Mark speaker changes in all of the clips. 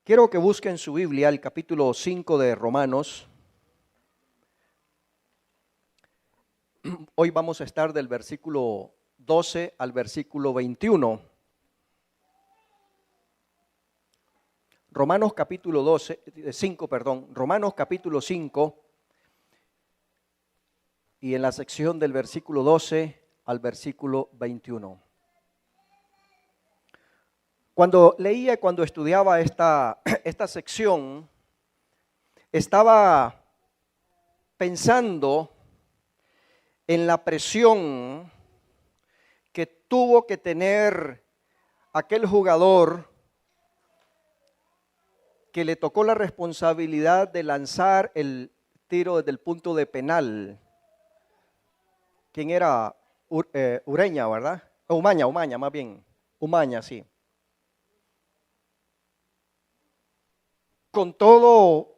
Speaker 1: Quiero que busquen su Biblia, el capítulo 5 de Romanos. Hoy vamos a estar del versículo 12 al versículo 21. Romanos capítulo 5 y en la sección del versículo 12 al versículo 21. Cuando leía, cuando estudiaba esta sección, estaba pensando en la presión que tuvo que tener aquel jugador que le tocó la responsabilidad de lanzar el tiro desde el punto de penal. ¿Quién era? Ureña, ¿verdad? Umaña más bien. Umaña, sí. Con todo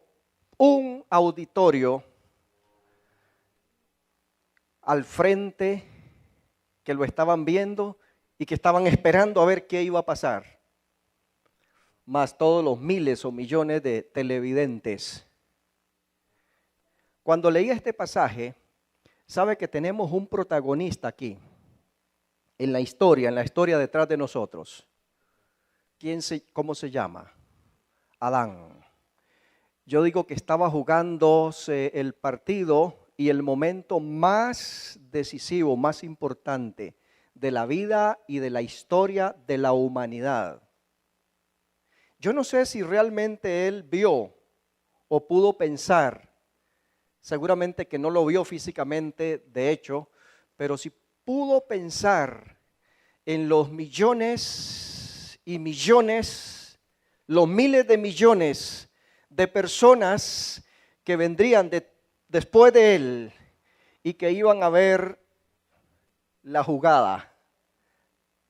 Speaker 1: un auditorio al frente que lo estaban viendo y que estaban esperando a ver qué iba a pasar, más todos los miles o millones de televidentes. Cuando leí este pasaje, sabe que tenemos un protagonista aquí, en la historia detrás de nosotros. ¿Cómo se llama? Adán. Yo digo que estaba jugándose el partido y el momento más decisivo, más importante de la vida y de la historia de la humanidad. Yo no sé si realmente él vio o pudo pensar, seguramente que no lo vio físicamente, de hecho, pero si pudo pensar en los millones y millones, los miles de millones de personas que vendrían después de él y que iban a ver la jugada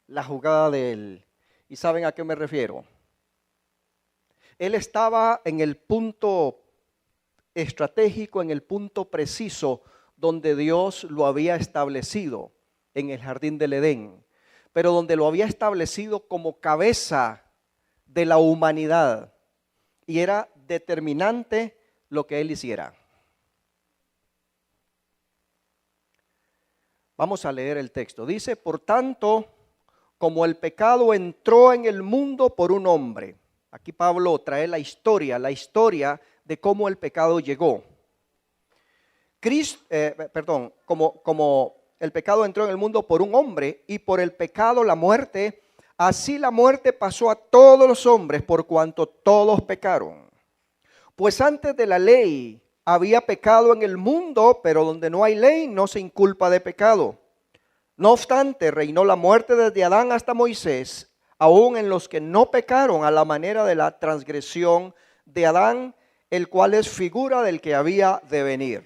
Speaker 1: de él. ¿Y saben a qué me refiero? Él estaba en el punto estratégico, en el punto preciso donde Dios lo había establecido en el jardín del Edén, pero donde lo había establecido como cabeza de la humanidad y era determinante lo que él hiciera. Vamos a leer el texto. Dice, por tanto, como el pecado entró en el mundo por un hombre. Aquí Pablo trae la historia de cómo el pecado llegó. Como el pecado entró en el mundo por un hombre y por el pecado la muerte, así la muerte pasó a todos los hombres por cuanto todos pecaron. Pues antes de la ley había pecado en el mundo, pero donde no hay ley no se inculpa de pecado. No obstante, reinó la muerte desde Adán hasta Moisés, aún en los que no pecaron a la manera de la transgresión de Adán, el cual es figura del que había de venir.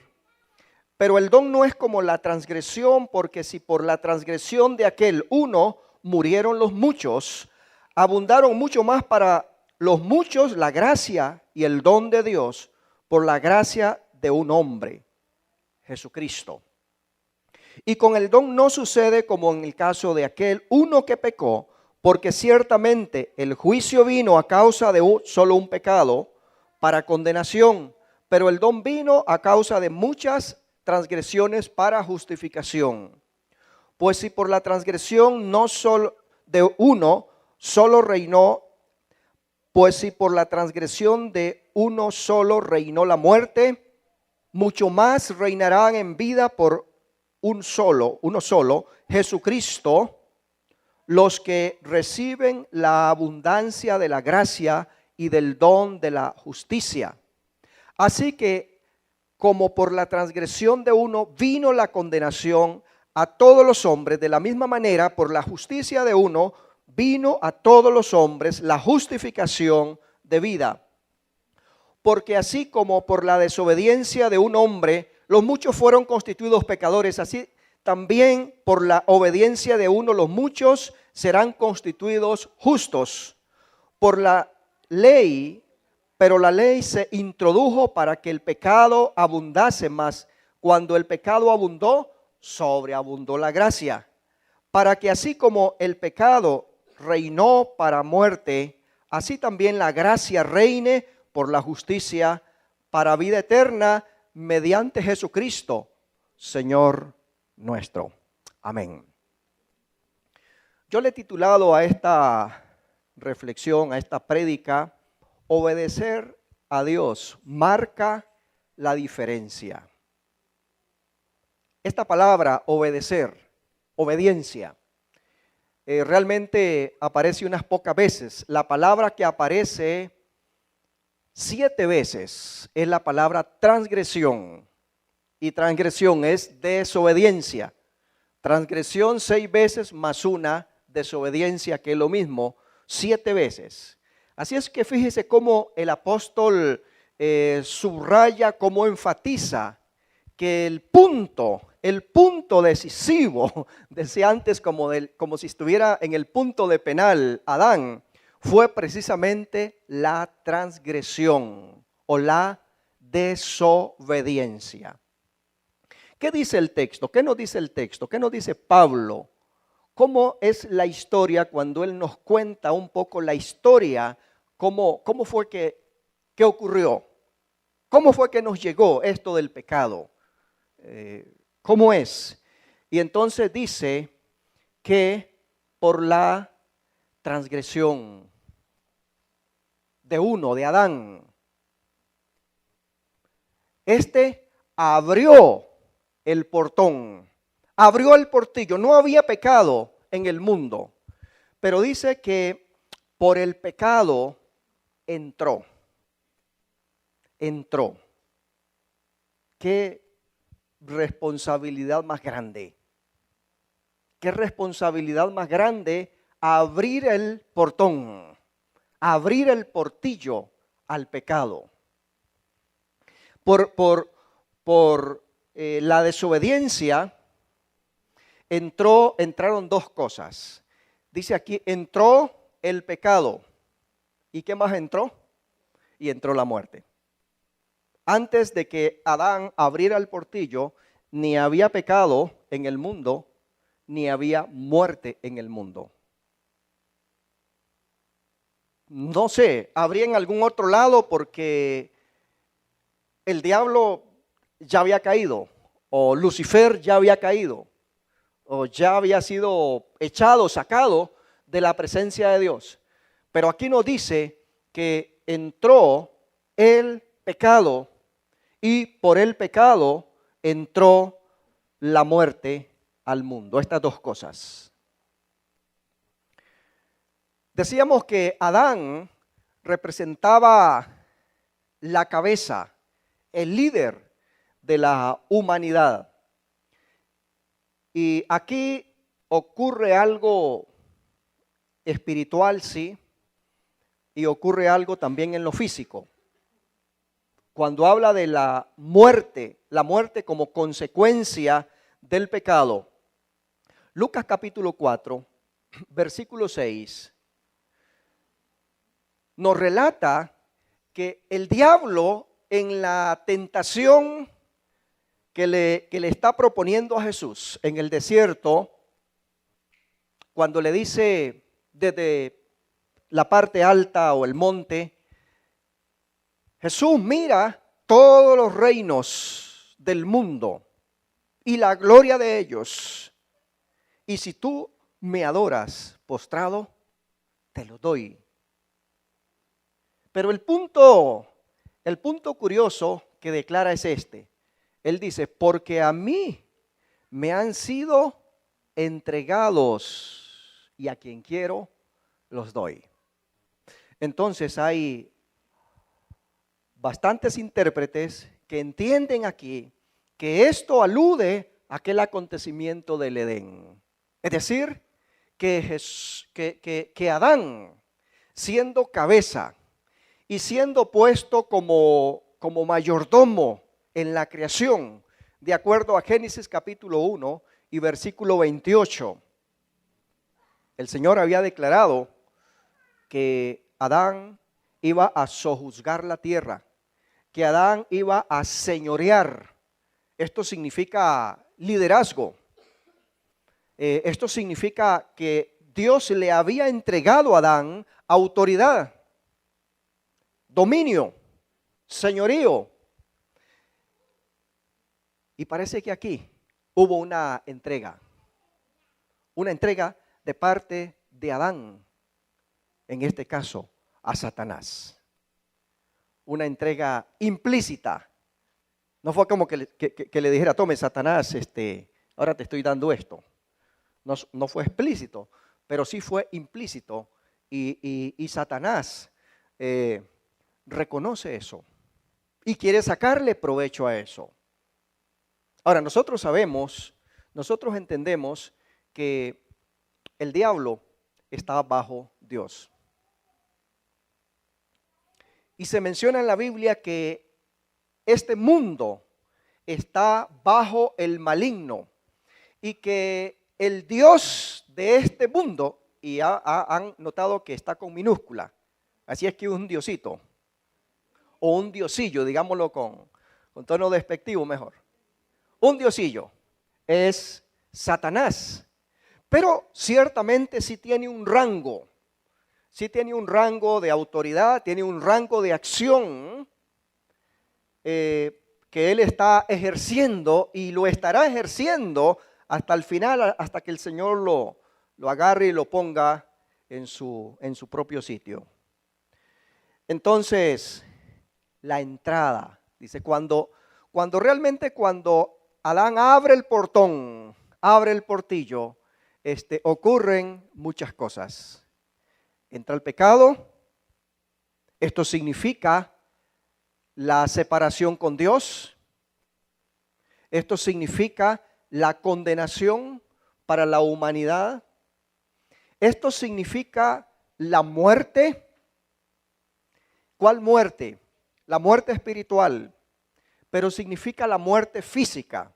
Speaker 1: Pero el don no es como la transgresión, porque si por la transgresión de aquel uno murieron los muchos, abundaron mucho más para los muchos la gracia y el don de Dios por la gracia de un hombre, Jesucristo. Y con el don no sucede como en el caso de aquel uno que pecó, porque ciertamente el juicio vino a causa de solo un pecado para condenación, pero el don vino a causa de muchas transgresiones para justificación. Pues si por la transgresión no solo de uno solo reinó, pues si por la transgresión de uno solo reinó la muerte, mucho más reinarán en vida por uno solo, Jesucristo, los que reciben la abundancia de la gracia y del don de la justicia. Así que, como por la transgresión de uno vino la condenación a todos los hombres, de la misma manera, por la justicia de uno, vino a todos los hombres la justificación de vida. Porque así como por la desobediencia de un hombre, los muchos fueron constituidos pecadores, así también por la obediencia de uno, los muchos serán constituidos justos. Por la ley, pero la ley se introdujo para que el pecado abundase más. Cuando el pecado abundó, sobreabundó la gracia. Para que así como el pecado reinó para muerte, así también la gracia reine por la justicia para vida eterna mediante Jesucristo, Señor nuestro. Amén. Yo le he titulado a esta reflexión, a esta prédica, obedecer a Dios marca la diferencia. Esta palabra, obedecer, obediencia, realmente aparece unas pocas veces. La palabra que aparece 7 veces es la palabra transgresión. Y transgresión es desobediencia. Transgresión 6 veces más una desobediencia, que es lo mismo, 7 veces. Así es que fíjese cómo el apóstol subraya, cómo enfatiza que el punto decisivo, decía antes como si estuviera en el punto de penal Adán, fue precisamente la transgresión o la desobediencia. ¿Qué dice el texto? ¿Qué nos dice el texto? ¿Qué nos dice Pablo? ¿Cómo es la historia cuando él nos cuenta un poco la historia? ¿Cómo fue que ocurrió? ¿Cómo fue que nos llegó esto del pecado? ¿Cómo es? Y entonces dice que por la transgresión de Adán, abrió el portón, abrió el portillo. No había pecado en el mundo, pero dice que por el pecado entró. Qué responsabilidad más grande. Qué responsabilidad más grande abrir el portón, abrir el portillo al pecado. Por la desobediencia entraron 2 cosas. Dice aquí, entró el pecado. ¿Y qué más entró? Y entró la muerte. Antes de que Adán abriera el portillo, ni había pecado en el mundo, ni había muerte en el mundo. No sé, habría en algún otro lado porque el diablo ya había caído, o Lucifer ya había caído, o ya había sido echado, sacado de la presencia de Dios. Pero aquí nos dice que entró el pecado y por el pecado entró la muerte al mundo. Estas 2 cosas. Decíamos que Adán representaba la cabeza, el líder de la humanidad. Y aquí ocurre algo espiritual, sí, y ocurre algo también en lo físico. Cuando habla de la muerte como consecuencia del pecado. Lucas capítulo 4, versículo 6, nos relata que el diablo en la tentación que le está proponiendo a Jesús en el desierto, cuando le dice desde la parte alta o el monte, Jesús, mira todos los reinos del mundo y la gloria de ellos, y si tú me adoras postrado, te lo doy. Pero el punto curioso que declara es este. Él dice, porque a mí me han sido entregados y a quien quiero los doy. Entonces hay bastantes intérpretes que entienden aquí que esto alude a aquel acontecimiento del Edén. Es decir, que Adán, siendo cabeza y siendo puesto como mayordomo en la creación, de acuerdo a Génesis capítulo 1 y versículo 28, el Señor había declarado que Adán iba a sojuzgar la tierra, que Adán iba a señorear. Esto significa liderazgo. Esto significa que Dios le había entregado a Adán autoridad. dominio, señorío. Y parece que aquí hubo una entrega de parte de Adán, en este caso a Satanás. Una entrega implícita. No fue como que le dijera, tome Satanás, ahora te estoy dando esto. No fue explícito, pero sí fue implícito. Y Satanás reconoce eso y quiere sacarle provecho a eso. Ahora, nosotros entendemos que el diablo está bajo Dios. Y se menciona en la Biblia que este mundo está bajo el maligno y que el Dios de este mundo, y han notado que está con minúscula, así es que un diosito o un diosillo, digámoslo con tono despectivo mejor. Un diosillo es Satanás, pero ciertamente sí tiene un rango de autoridad, tiene un rango de acción que él está ejerciendo y lo estará ejerciendo hasta el final, hasta que el Señor lo agarre y lo ponga en su propio sitio. Entonces, la entrada, dice, cuando Adán abre el portón, abre el portillo, ocurren muchas cosas. Entra el pecado, esto significa la separación con Dios, esto significa la condenación para la humanidad, esto significa la muerte. ¿Cuál muerte? La muerte espiritual, pero significa la muerte física.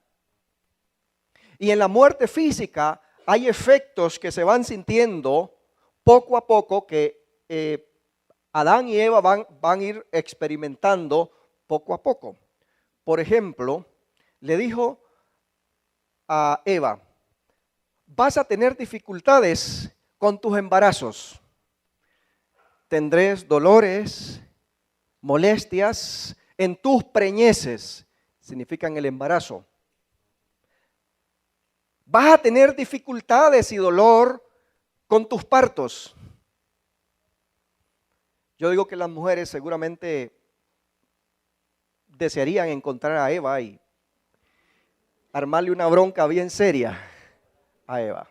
Speaker 1: Y en la muerte física hay efectos que se van sintiendo poco a poco que Adán y Eva van a ir experimentando poco a poco. Por ejemplo, le dijo a Eva, vas a tener dificultades con tus embarazos. Tendréis dolores, molestias en tus preñeces, significan el embarazo. Vas a tener dificultades y dolor con tus partos. Yo digo que las mujeres seguramente desearían encontrar a Eva y armarle una bronca bien seria a Eva.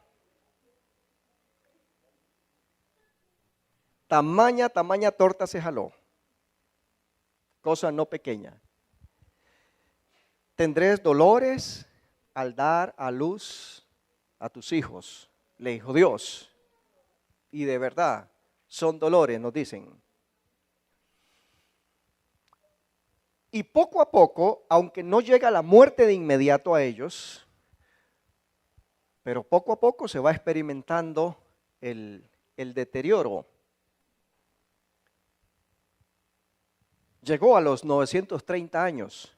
Speaker 1: Tamaña torta se jaló. Cosa no pequeña. Tendréis dolores al dar a luz a tus hijos, le dijo Dios. Y de verdad, son dolores, nos dicen. Y poco a poco, aunque no llega la muerte de inmediato a ellos, pero poco a poco se va experimentando el deterioro. Llegó a los 930 años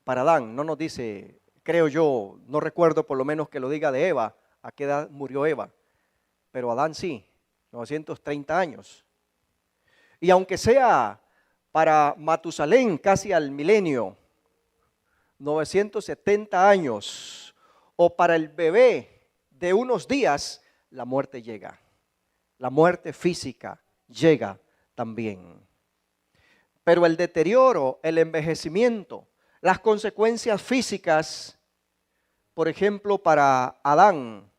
Speaker 1: para Adán, no nos dice, creo yo, no recuerdo por lo menos que lo diga de Eva, a qué edad murió Eva, pero Adán sí, 930 años. Y aunque sea para Matusalén casi al milenio, 970 años, o para el bebé de unos días, la muerte llega. La muerte física llega también. Pero el deterioro, el envejecimiento, las consecuencias físicas, por ejemplo, para Adán,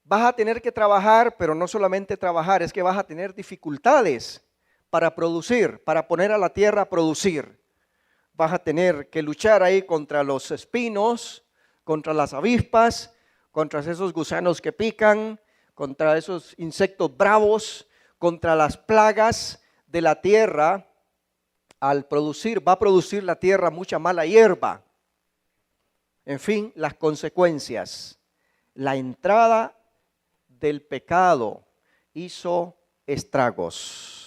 Speaker 1: vas a tener que trabajar, pero no solamente trabajar, es que vas a tener dificultades para producir, para poner a la tierra a producir. Vas a tener que luchar ahí contra los espinos, contra las avispas, contra esos gusanos que pican, contra esos insectos bravos, contra las plagas de la tierra. Al producir, va a producir la tierra mucha mala hierba. En fin, las consecuencias. La entrada del pecado hizo estragos.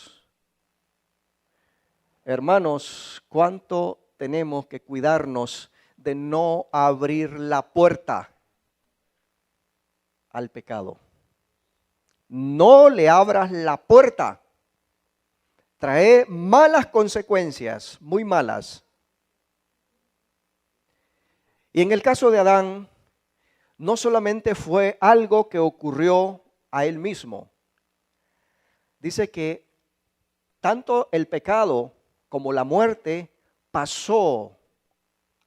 Speaker 1: Hermanos, ¿cuánto tenemos que cuidarnos de no abrir la puerta al pecado? No le abras la puerta. trae malas consecuencias, muy malas. Y en el caso de Adán, no solamente fue algo que ocurrió a él mismo. Dice que tanto el pecado como la muerte pasó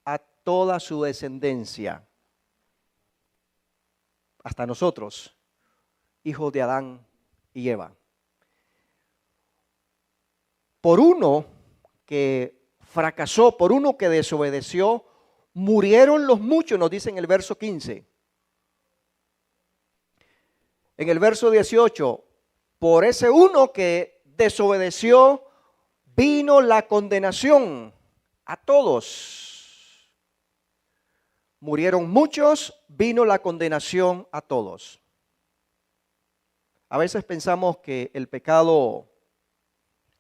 Speaker 1: a toda su descendencia, hasta nosotros, hijos de Adán y Eva. Por uno que fracasó, por uno que desobedeció, murieron los muchos, nos dice en el verso 15. En el verso 18, por ese uno que desobedeció, vino la condenación a todos. Murieron muchos, vino la condenación a todos. A veces pensamos que el pecado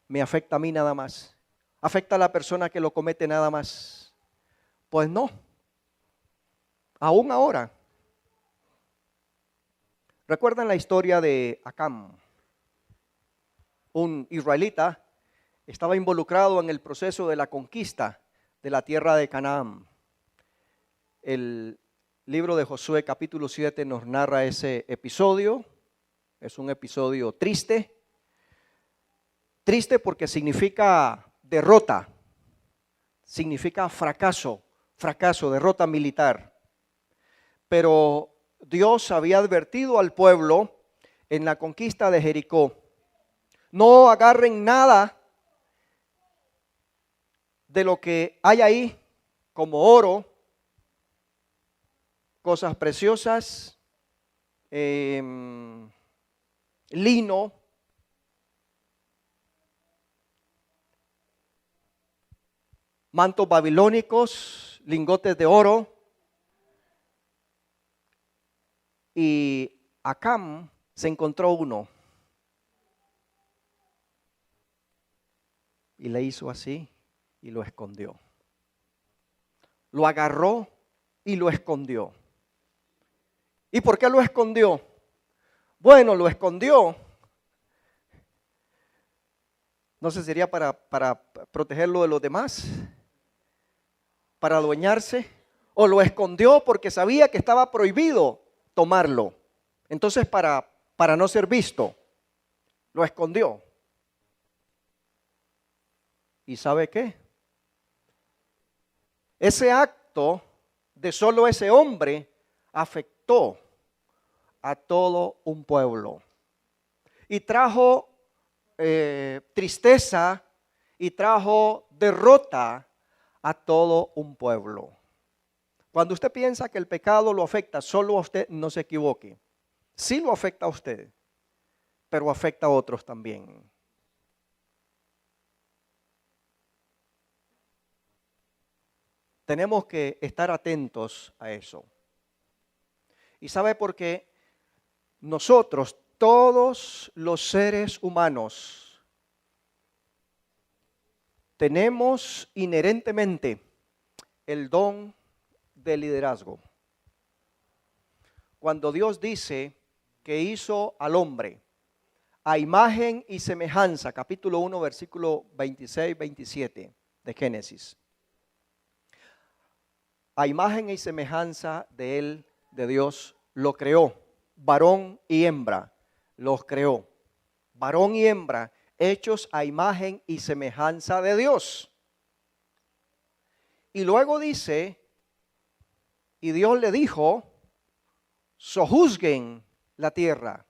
Speaker 1: me afecta a mí nada más, afecta a la persona que lo comete nada más. Pues no, aún ahora. ¿Recuerdan la historia de Acán? Un israelita estaba involucrado en el proceso de la conquista de la tierra de Canaán. El libro de Josué capítulo 7 nos narra ese episodio. Es un episodio triste. Triste porque significa derrota, significa fracaso, derrota militar. Pero Dios había advertido al pueblo en la conquista de Jericó: no agarren nada de lo que hay ahí, como oro, cosas preciosas, lino, mantos babilónicos, lingotes de oro. Y Acán se encontró uno y le hizo así y lo escondió. Lo agarró y lo escondió. ¿Y por qué lo escondió? Bueno, lo escondió. No sé, sería para protegerlo de los demás, para adueñarse, o lo escondió porque sabía que estaba prohibido tomarlo. Entonces, para no ser visto, lo escondió. ¿Y sabe qué? Ese acto de solo ese hombre afectó a todo un pueblo y trajo tristeza y trajo derrota a todo un pueblo. Cuando usted piensa que el pecado lo afecta solo a usted, no se equivoque. Sí lo afecta a usted, pero afecta a otros también. Tenemos que estar atentos a eso. ¿Y sabe por qué? Nosotros, todos los seres humanos, tenemos inherentemente el don de liderazgo. Cuando Dios dice que hizo al hombre a imagen y semejanza, capítulo 1, versículo 26-27 de Génesis. A imagen y semejanza de él, de Dios, lo creó. Varón y hembra los creó. Varón y hembra, hechos a imagen y semejanza de Dios. Y luego dice, y Dios le dijo, sojuzguen la tierra,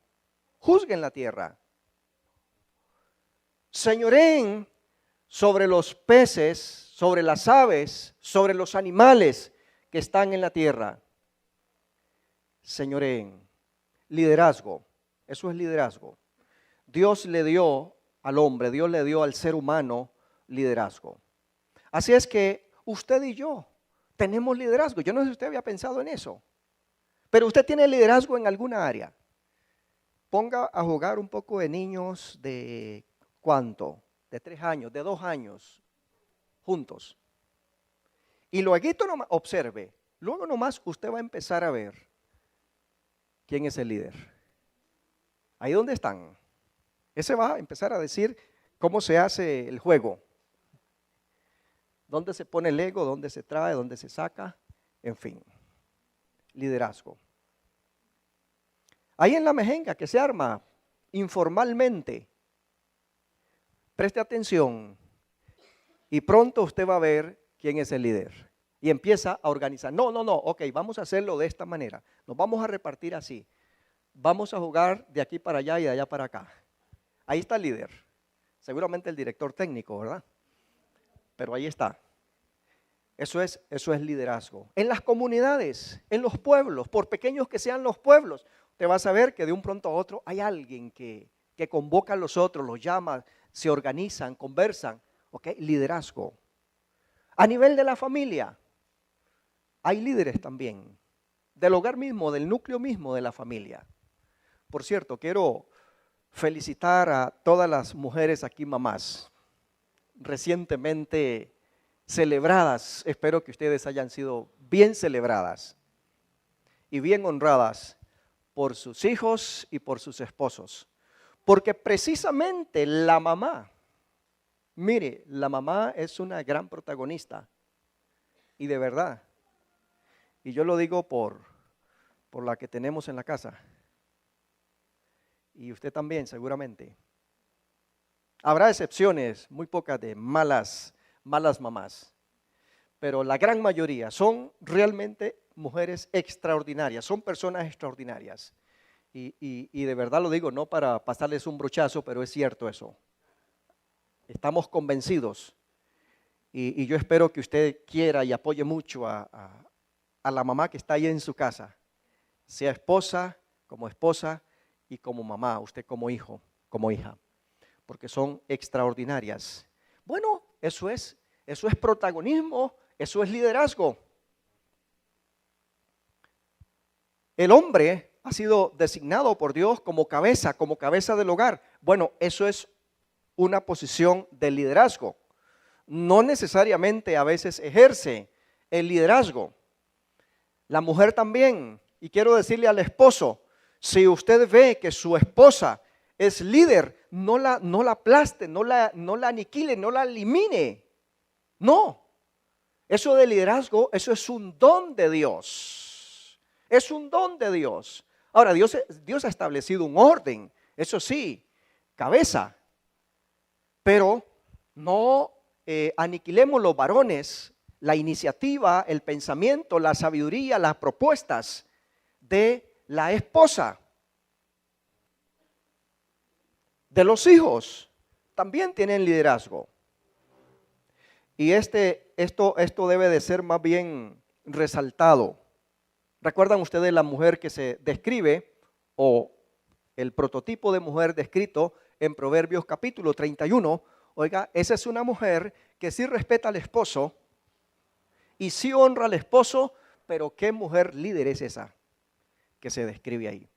Speaker 1: juzguen la tierra. Señoreen sobre los peces, sobre las aves, sobre los animales que están en la tierra. Señoreen. Liderazgo, eso es liderazgo. Dios le dio al hombre, Dios le dio al ser humano liderazgo. Así es que usted y yo tenemos liderazgo. Yo no sé si usted había pensado en eso, pero usted tiene liderazgo en alguna área. Ponga a jugar un poco de niños de ¿cuánto? De 3 años, de 2 años, juntos. Y luego nomás, observe, luego nomás usted va a empezar a ver quién es el líder. Ahí donde están. Ese va a empezar a decir ¿Cómo se hace el juego? ¿Dónde se pone el ego? ¿Dónde se trae? ¿Dónde se saca? En fin, liderazgo. Ahí en la mejenga que se arma informalmente, preste atención y pronto usted va a ver quién es el líder. Y empieza a organizar. No, ok, vamos a hacerlo de esta manera. Nos vamos a repartir así. Vamos a jugar de aquí para allá y de allá para acá. Ahí está el líder. Seguramente el director técnico, ¿verdad? Pero ahí está. Eso es liderazgo. En las comunidades, en los pueblos, por pequeños que sean los pueblos, te vas a ver que de un pronto a otro hay alguien que convoca a los otros, los llama, se organizan, conversan. ¿Ok? Liderazgo. A nivel de la familia, hay líderes también. Del hogar mismo, del núcleo mismo de la familia. Por cierto, quiero felicitar a todas las mujeres aquí, mamás, recientemente celebradas. Espero que ustedes hayan sido bien celebradas y bien honradas por sus hijos y por sus esposos. Porque precisamente la mamá, mire, la mamá es una gran protagonista y de verdad. Y yo lo digo por la que tenemos en la casa. Y usted también seguramente. Habrá excepciones, muy pocas de malas mamás, pero la gran mayoría son realmente mujeres extraordinarias, son personas extraordinarias. Y de verdad lo digo, no para pasarles un brochazo, pero es cierto eso. Estamos convencidos y yo espero que usted quiera y apoye mucho a la mamá que está ahí en su casa, sea esposa y como mamá, usted como hijo, como hija, porque son extraordinarias. Bueno, eso es protagonismo, eso es liderazgo. El hombre ha sido designado por Dios como cabeza del hogar. Bueno, eso es una posición de liderazgo. No necesariamente a veces ejerce el liderazgo. La mujer también. Y quiero decirle al esposo, si usted ve que su esposa es líder, no la aplaste, no la aniquile, no la elimine. No. Eso de liderazgo, eso es un don de Dios. Es un don de Dios. Ahora, Dios ha establecido un orden, eso sí, cabeza. Pero no aniquilemos los varones, la iniciativa, el pensamiento, la sabiduría, las propuestas de la esposa. De los hijos, también tienen liderazgo. Y esto debe de ser más bien resaltado. ¿Recuerdan ustedes la mujer que se describe o el prototipo de mujer descrito en Proverbios capítulo 31? Oiga, esa es una mujer que sí respeta al esposo y sí honra al esposo, pero ¿qué mujer líder es esa que se describe ahí?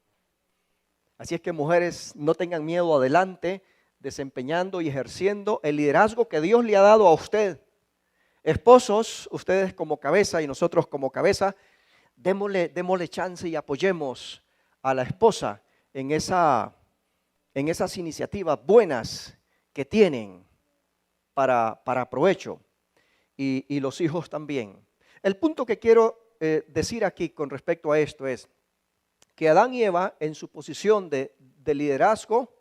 Speaker 1: Así es que mujeres, no tengan miedo, adelante, desempeñando y ejerciendo el liderazgo que Dios le ha dado a usted. Esposos, ustedes como cabeza y nosotros como cabeza, démosle chance y apoyemos a la esposa en esas iniciativas buenas que tienen para provecho y los hijos también. El punto que quiero decir aquí con respecto a esto es que Adán y Eva en su posición de liderazgo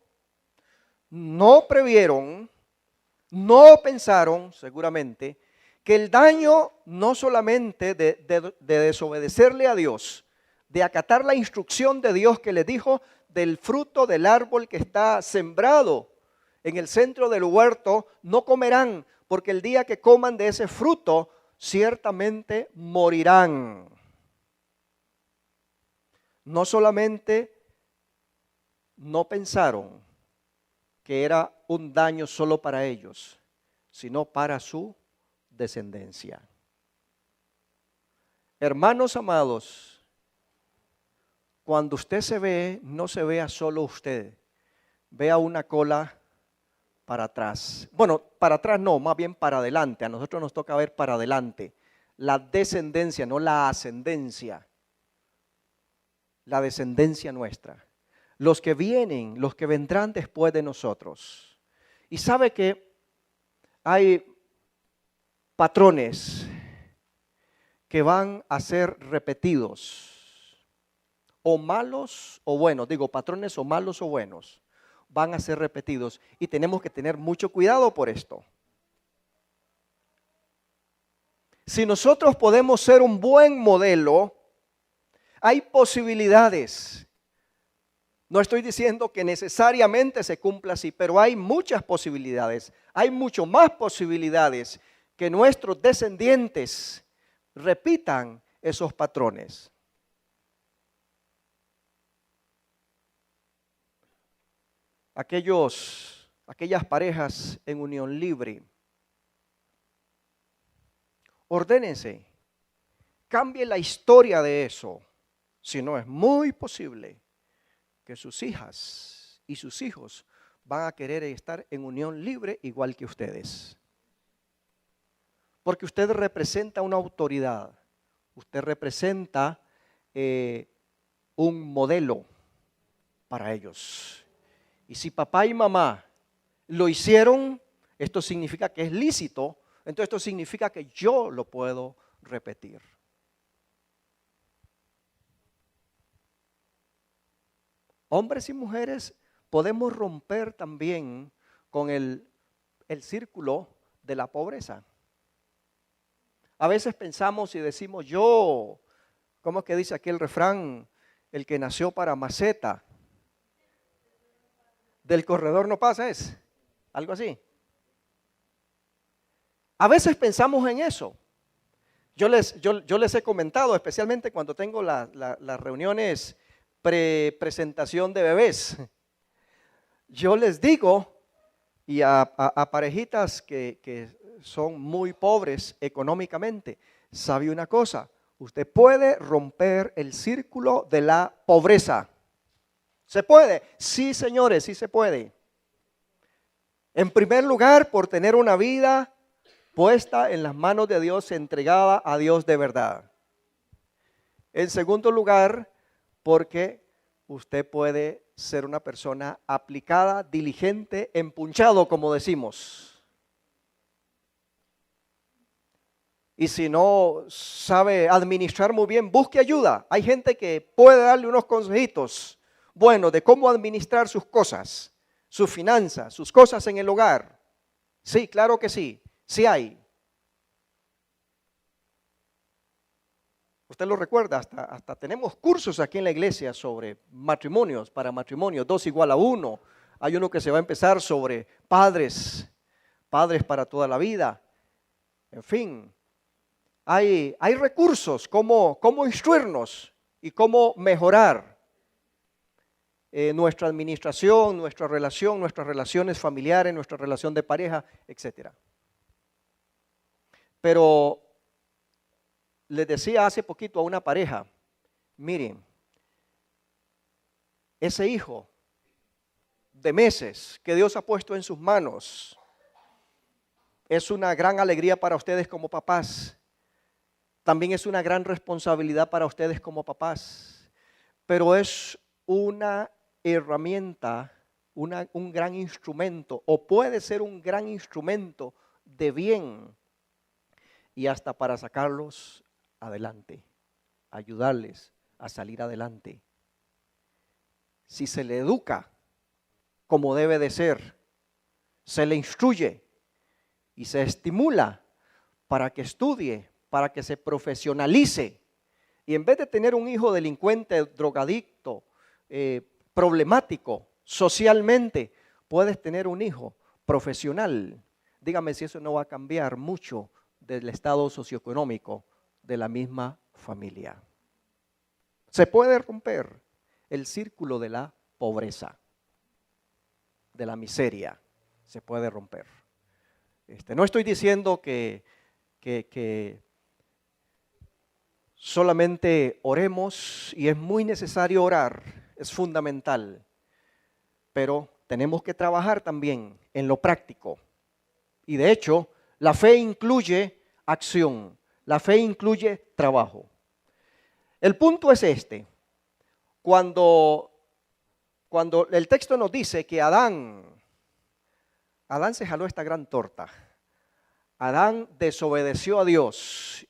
Speaker 1: no previeron, no pensaron seguramente que el daño no solamente de desobedecerle a Dios, de acatar la instrucción de Dios que les dijo del fruto del árbol que está sembrado en el centro del huerto, no comerán, porque el día que coman de ese fruto, ciertamente morirán. No solamente no pensaron que era un daño solo para ellos, sino para su descendencia. Hermanos amados, cuando usted se ve, no se vea solo usted, vea una cola para atrás. Bueno, para atrás no, más bien para adelante. A nosotros nos toca ver para adelante. La descendencia, no la ascendencia. La descendencia nuestra. Los que vienen, los que vendrán después de nosotros. Y sabe que hay patrones que van a ser repetidos, o malos o buenos, digo patrones o malos o buenos, van a ser repetidos y tenemos que tener mucho cuidado por esto. Si nosotros podemos ser un buen modelo, hay posibilidades. No estoy diciendo que necesariamente se cumpla así, pero hay muchas posibilidades. Hay mucho más posibilidades que nuestros descendientes repitan esos patrones. Aquellas parejas en unión libre, ordénense, cambie la historia de eso, si no es muy posible que sus hijas y sus hijos van a querer estar en unión libre igual que ustedes. Porque usted representa una autoridad, usted representa un modelo para ellos. Y si papá y mamá lo hicieron, esto significa que es lícito, entonces esto significa que yo lo puedo repetir. Hombres y mujeres podemos romper también con el círculo de la pobreza. A veces pensamos y decimos ¿cómo es que dice aquí el refrán? El que nació para maceta, del corredor no pasa, es algo así. A veces pensamos en eso. Yo les he comentado, especialmente cuando tengo las reuniones presentación de bebés. Yo les digo, y a parejitas que son muy pobres económicamente, ¿sabe una cosa? Usted puede romper el círculo de la pobreza. ¿Se puede? Sí, señores, sí se puede. En primer lugar, por tener una vida puesta en las manos de Dios, entregada a Dios de verdad. En segundo lugar, porque usted puede ser una persona aplicada, diligente, empunchado, como decimos. Y si no sabe administrar muy bien, busque ayuda. Hay gente que puede darle unos consejitos buenos de cómo administrar sus cosas, sus finanzas, sus cosas en el hogar. Sí, claro que sí, sí hay. Usted lo recuerda, hasta tenemos cursos aquí en la iglesia sobre matrimonios, para matrimonios, 2 igual a 1. Hay uno que se va a empezar sobre padres para toda la vida. En fin, hay recursos, cómo instruirnos y cómo mejorar nuestra administración, nuestra relación, nuestras relaciones familiares, nuestra relación de pareja, etc. Pero les decía hace poquito a una pareja, miren, ese hijo de meses que Dios ha puesto en sus manos es una gran alegría para ustedes como papás. También es una gran responsabilidad para ustedes como papás. Pero es una herramienta, un gran instrumento, o puede ser un gran instrumento de bien y hasta para sacarlos adelante, ayudarles a salir adelante. Si se le educa como debe de ser, se le instruye y se estimula para que estudie, para que se profesionalice. Y en vez de tener un hijo delincuente, drogadicto, problemático socialmente, puedes tener un hijo profesional. Dígame si eso no va a cambiar mucho del estado socioeconómico de la misma familia. Se puede romper el círculo de la pobreza, de la miseria, se puede romper. No estoy diciendo que solamente oremos, y es muy necesario orar, es fundamental, pero tenemos que trabajar también en lo práctico. Y de hecho, la fe incluye acción, la fe incluye trabajo. El punto es este: cuando el texto nos dice que Adán Adán se jaló esta gran torta. Adán desobedeció a Dios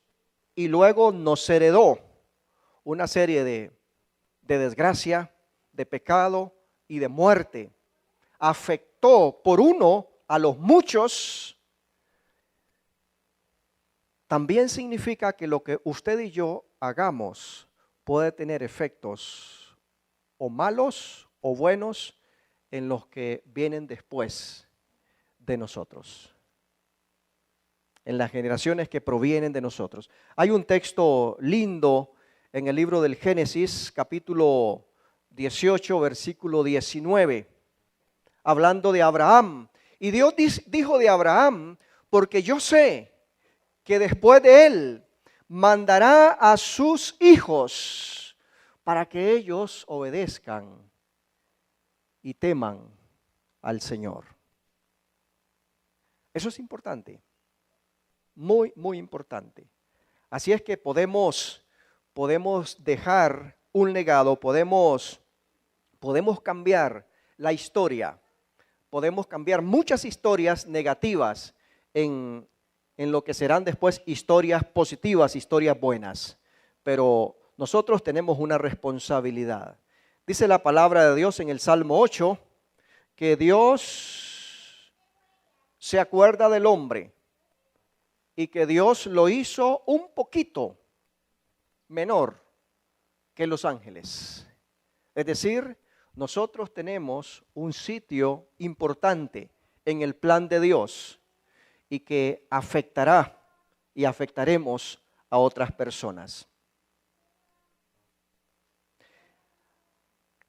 Speaker 1: y luego nos heredó una serie de desgracia, de pecado y de muerte. Afectó por uno a los muchos. También significa que lo que usted y yo hagamos puede tener efectos o malos o buenos en los que vienen después de nosotros, en las generaciones que provienen de nosotros. Hay un texto lindo en el libro del Génesis, capítulo 18, versículo 19, hablando de Abraham. Y Dios dijo de Abraham, porque yo sé que después de él mandará a sus hijos para que ellos obedezcan y teman al Señor. Eso es importante, muy, muy importante. Así es que podemos dejar un legado, podemos cambiar la historia, podemos cambiar muchas historias negativas en lo que serán después historias positivas, historias buenas. Pero nosotros tenemos una responsabilidad. Dice la palabra de Dios en el Salmo 8 que Dios se acuerda del hombre y que Dios lo hizo un poquito menor que los ángeles. Es decir, nosotros tenemos un sitio importante en el plan de Dios y que afectará y afectaremos a otras personas.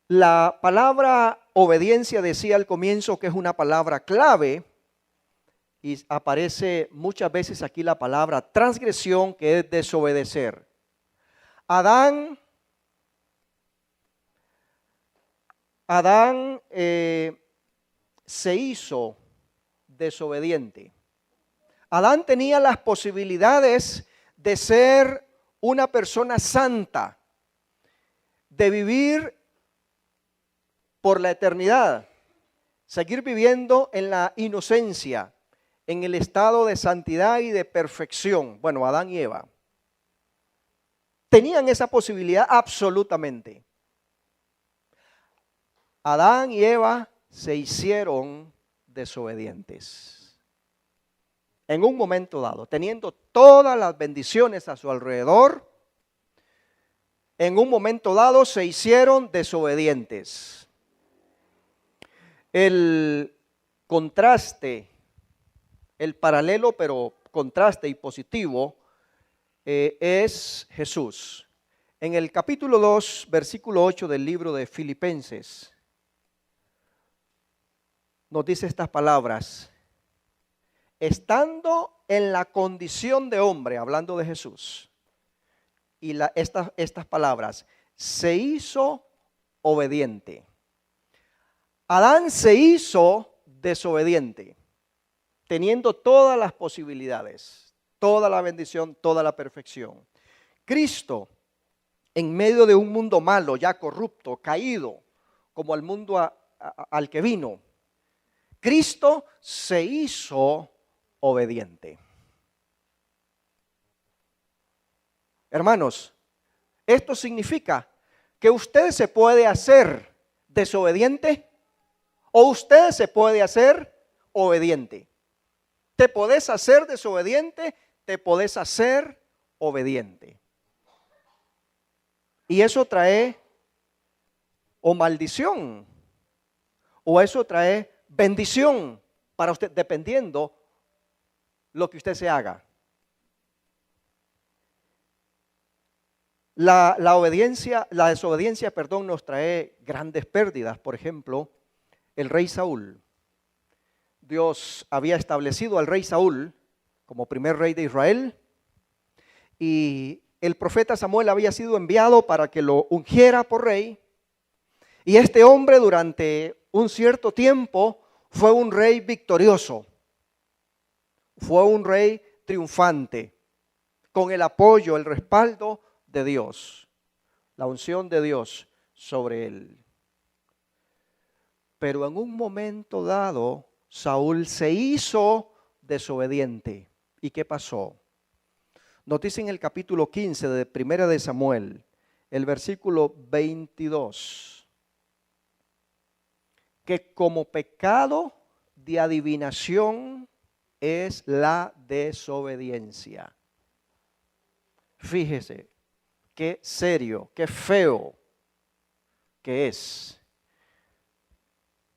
Speaker 1: La palabra obediencia decía al comienzo que es una palabra clave y aparece muchas veces aquí la palabra transgresión, que es desobedecer. Adán se hizo desobediente. Adán tenía las posibilidades de ser una persona santa, de vivir por la eternidad, seguir viviendo en la inocencia, en el estado de santidad y de perfección. Bueno, Adán y Eva tenían esa posibilidad absolutamente. Adán y Eva se hicieron desobedientes. En un momento dado, teniendo todas las bendiciones a su alrededor, en un momento dado se hicieron desobedientes. El contraste, el paralelo, pero contraste y positivo, es Jesús. En el capítulo 2, versículo 8 del libro de Filipenses, nos dice estas palabras: estando en la condición de hombre, hablando de Jesús, y estas palabras, se hizo obediente. Adán se hizo desobediente, teniendo todas las posibilidades, toda la bendición, toda la perfección. Cristo, en medio de un mundo malo, ya corrupto, caído, como el mundo al que vino, Cristo se hizo obediente. Hermanos, esto significa que usted se puede hacer desobediente o usted se puede hacer obediente. Te podés hacer desobediente, te podés hacer obediente. Y eso trae o maldición o eso trae bendición para usted, dependiendo lo que usted se haga. La desobediencia, nos trae grandes pérdidas. Por ejemplo, el rey Saúl. Dios había establecido al rey Saúl como primer rey de Israel y el profeta Samuel había sido enviado para que lo ungiera por rey. Y este hombre durante un cierto tiempo fue un rey victorioso, fue un rey triunfante, con el apoyo, el respaldo de Dios, la unción de Dios sobre él. Pero en un momento dado Saúl se hizo desobediente. ¿Y qué pasó? Nos dice en el capítulo 15 de Primera de Samuel, el versículo 22, que como pecado de adivinación es la desobediencia. Fíjese qué serio, qué feo que es.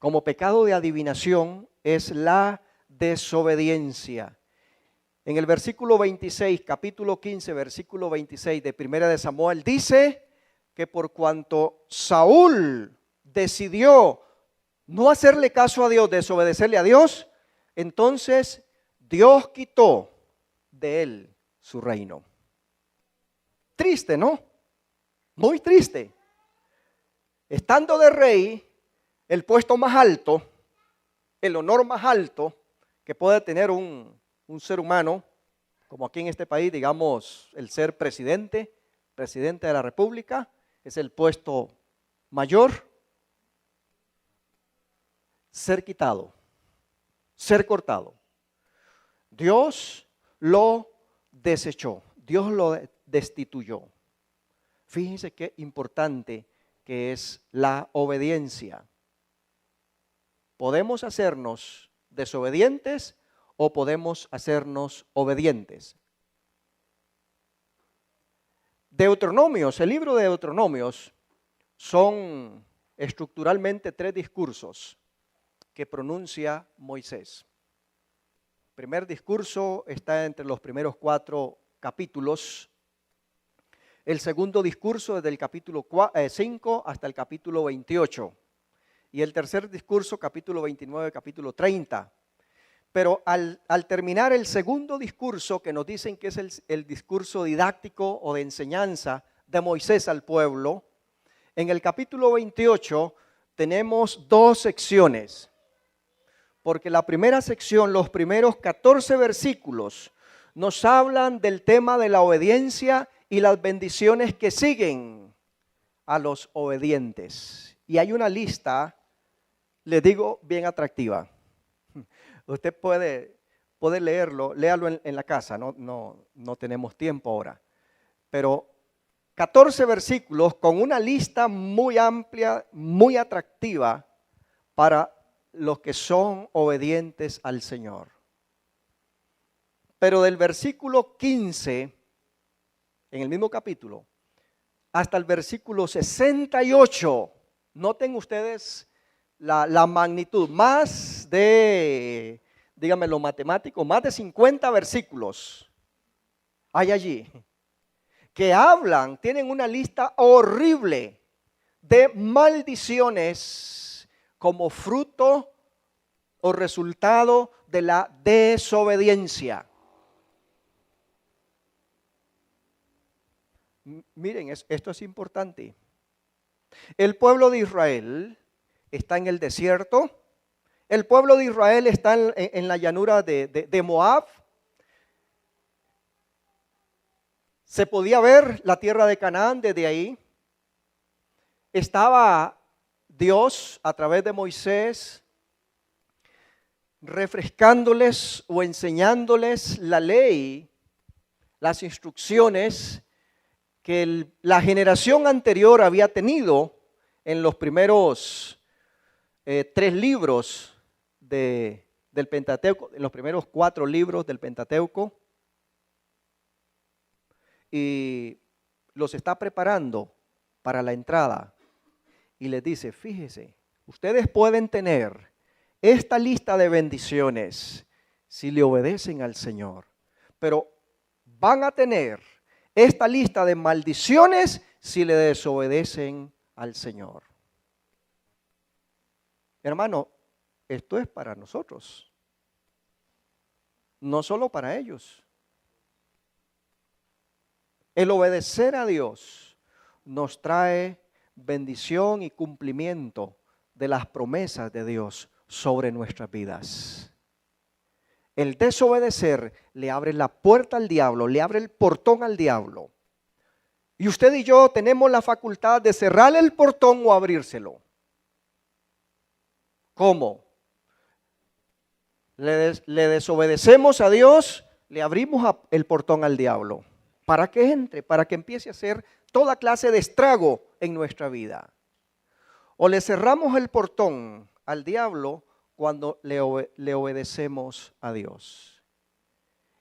Speaker 1: Como pecado de adivinación es la desobediencia. En el versículo 26, capítulo 15, versículo 26 de Primera de Samuel, dice que por cuanto Saúl decidió no hacerle caso a Dios, desobedecerle a Dios, entonces Dios quitó de él su reino. Triste, ¿no? Muy triste. Estando de rey, el puesto más alto, el honor más alto que puede tener un ser humano, como aquí en este país, digamos, el ser presidente de la República, es el puesto mayor, ser quitado, ser cortado. Dios lo desechó, Dios lo destituyó. Fíjense qué importante que es la obediencia. Podemos hacernos desobedientes o podemos hacernos obedientes. Deuteronomios, el libro de Deuteronomios son estructuralmente 3 discursos que pronuncia Moisés. El primer discurso está entre los primeros 4 capítulos. El segundo discurso desde el capítulo 5 hasta el capítulo 28. Y el tercer discurso, capítulo 29, capítulo 30. Pero al terminar el segundo discurso, que nos dicen que es el discurso didáctico o de enseñanza de Moisés al pueblo, en el capítulo 28 tenemos 2 secciones. Porque la primera sección, los primeros 14 versículos, nos hablan del tema de la obediencia y las bendiciones que siguen a los obedientes. Y hay una lista, les digo, bien atractiva. Usted puede leerlo, léalo en la casa, no tenemos tiempo ahora. Pero 14 versículos con una lista muy amplia, muy atractiva para los que son obedientes al Señor. Pero del versículo 15, en el mismo capítulo, hasta el versículo 68, noten ustedes la magnitud, más de, díganme lo matemático, más de 50 versículos hay allí, que hablan, tienen una lista horrible de maldiciones como fruto o resultado de la desobediencia. Miren, esto es importante. El pueblo de Israel está en el desierto. El pueblo de Israel está en la llanura de Moab. Se podía ver la tierra de Canaán desde ahí. Estaba Dios a través de Moisés refrescándoles o enseñándoles la ley, las instrucciones que la generación anterior había tenido en los primeros 3 libros del Pentateuco, en los primeros 4 libros del Pentateuco, y los está preparando para la entrada y les dice, fíjese, ustedes pueden tener esta lista de bendiciones si le obedecen al Señor, pero van a tener esta lista de maldiciones si le desobedecen al Señor. Hermano, esto es para nosotros, no solo para ellos. El obedecer a Dios nos trae bendición y cumplimiento de las promesas de Dios sobre nuestras vidas. El desobedecer le abre la puerta al diablo, le abre el portón al diablo. Y usted y yo tenemos la facultad de cerrar el portón o abrírselo. ¿Cómo? le desobedecemos a Dios, le abrimos el portón al diablo. ¿Para que entre? Para que empiece a hacer toda clase de estrago en nuestra vida. O le cerramos el portón al diablo cuando le obedecemos a Dios.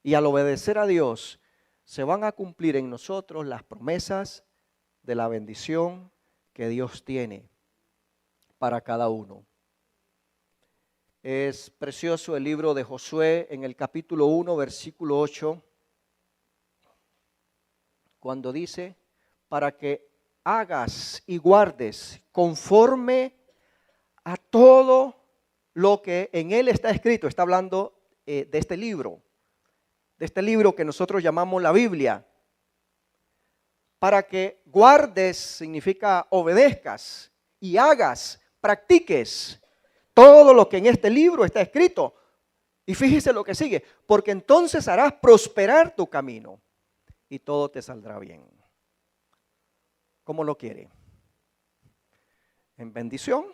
Speaker 1: Y al obedecer a Dios, se van a cumplir en nosotros las promesas de la bendición que Dios tiene para cada uno. Es precioso el libro de Josué en el capítulo 1, versículo 8, cuando dice, para que hagas y guardes conforme a todo lo que en él está escrito. Está hablando de este libro que nosotros llamamos la Biblia. Para que guardes significa obedezcas y hagas, practiques todo lo que en este libro está escrito. Y fíjese lo que sigue, porque entonces harás prosperar tu camino y todo te saldrá bien. ¿Cómo lo quiere? ¿En bendición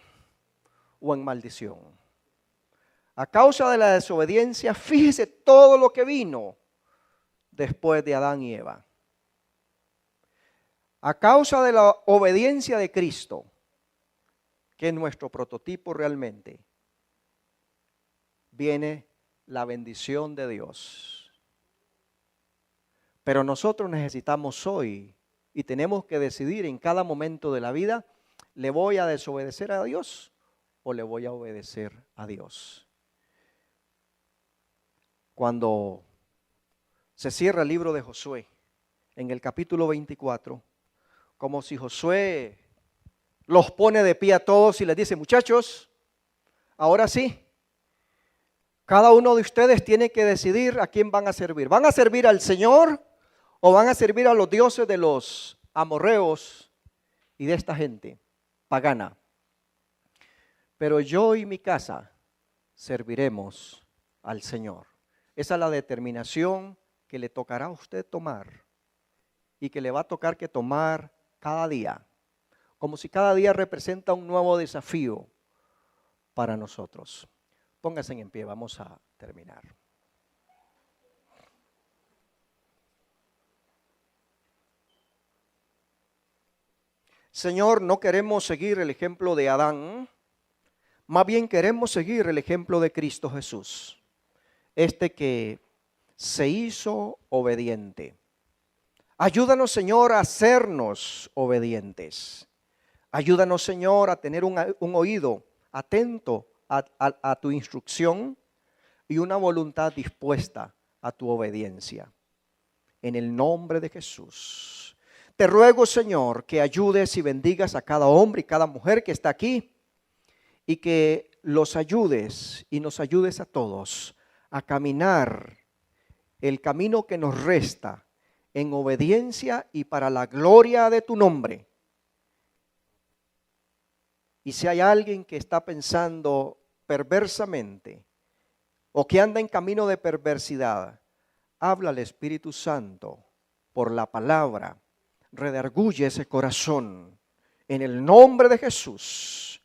Speaker 1: o en maldición? A causa de la desobediencia, fíjese todo lo que vino después de Adán y Eva. A causa de la obediencia de Cristo, que es nuestro prototipo realmente, viene la bendición de Dios. Pero nosotros necesitamos hoy y tenemos que decidir en cada momento de la vida, ¿le voy a desobedecer a Dios o le voy a obedecer a Dios? Cuando se cierra el libro de Josué, en el capítulo 24, como si Josué los pone de pie a todos y les dice, muchachos, ahora sí, cada uno de ustedes tiene que decidir a quién van a servir. ¿Van a servir al Señor o van a servir a los dioses de los amorreos y de esta gente pagana? Pero yo y mi casa serviremos al Señor. Esa es la determinación que le tocará a usted tomar y que le va a tocar que tomar cada día, como si cada día representa un nuevo desafío para nosotros. Pónganse en pie, vamos a terminar. Señor, no queremos seguir el ejemplo de Adán, más bien queremos seguir el ejemplo de Cristo Jesús, este que se hizo obediente. Ayúdanos, Señor, a hacernos obedientes. Ayúdanos, Señor, a tener un oído atento a tu instrucción y una voluntad dispuesta a tu obediencia. En el nombre de Jesús. Te ruego, Señor, que ayudes y bendigas a cada hombre y cada mujer que está aquí y que los ayudes y nos ayudes a todos a caminar el camino que nos resta en obediencia y para la gloria de tu nombre. Y si hay alguien que está pensando perversamente o que anda en camino de perversidad, habla al Espíritu Santo por la palabra, redarguye ese corazón en el nombre de Jesús,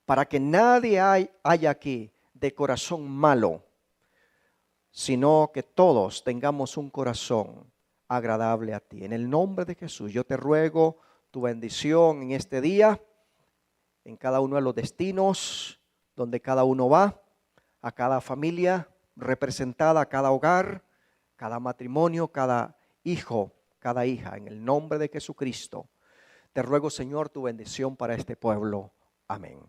Speaker 1: para que nadie haya aquí de corazón malo, sino que todos tengamos un corazón agradable a ti. En el nombre de Jesús, yo te ruego tu bendición en este día, en cada uno de los destinos donde cada uno va, a cada familia representada, a cada hogar, cada matrimonio, cada hijo, cada hija. En el nombre de Jesucristo, te ruego, Señor, tu bendición para este pueblo. Amén.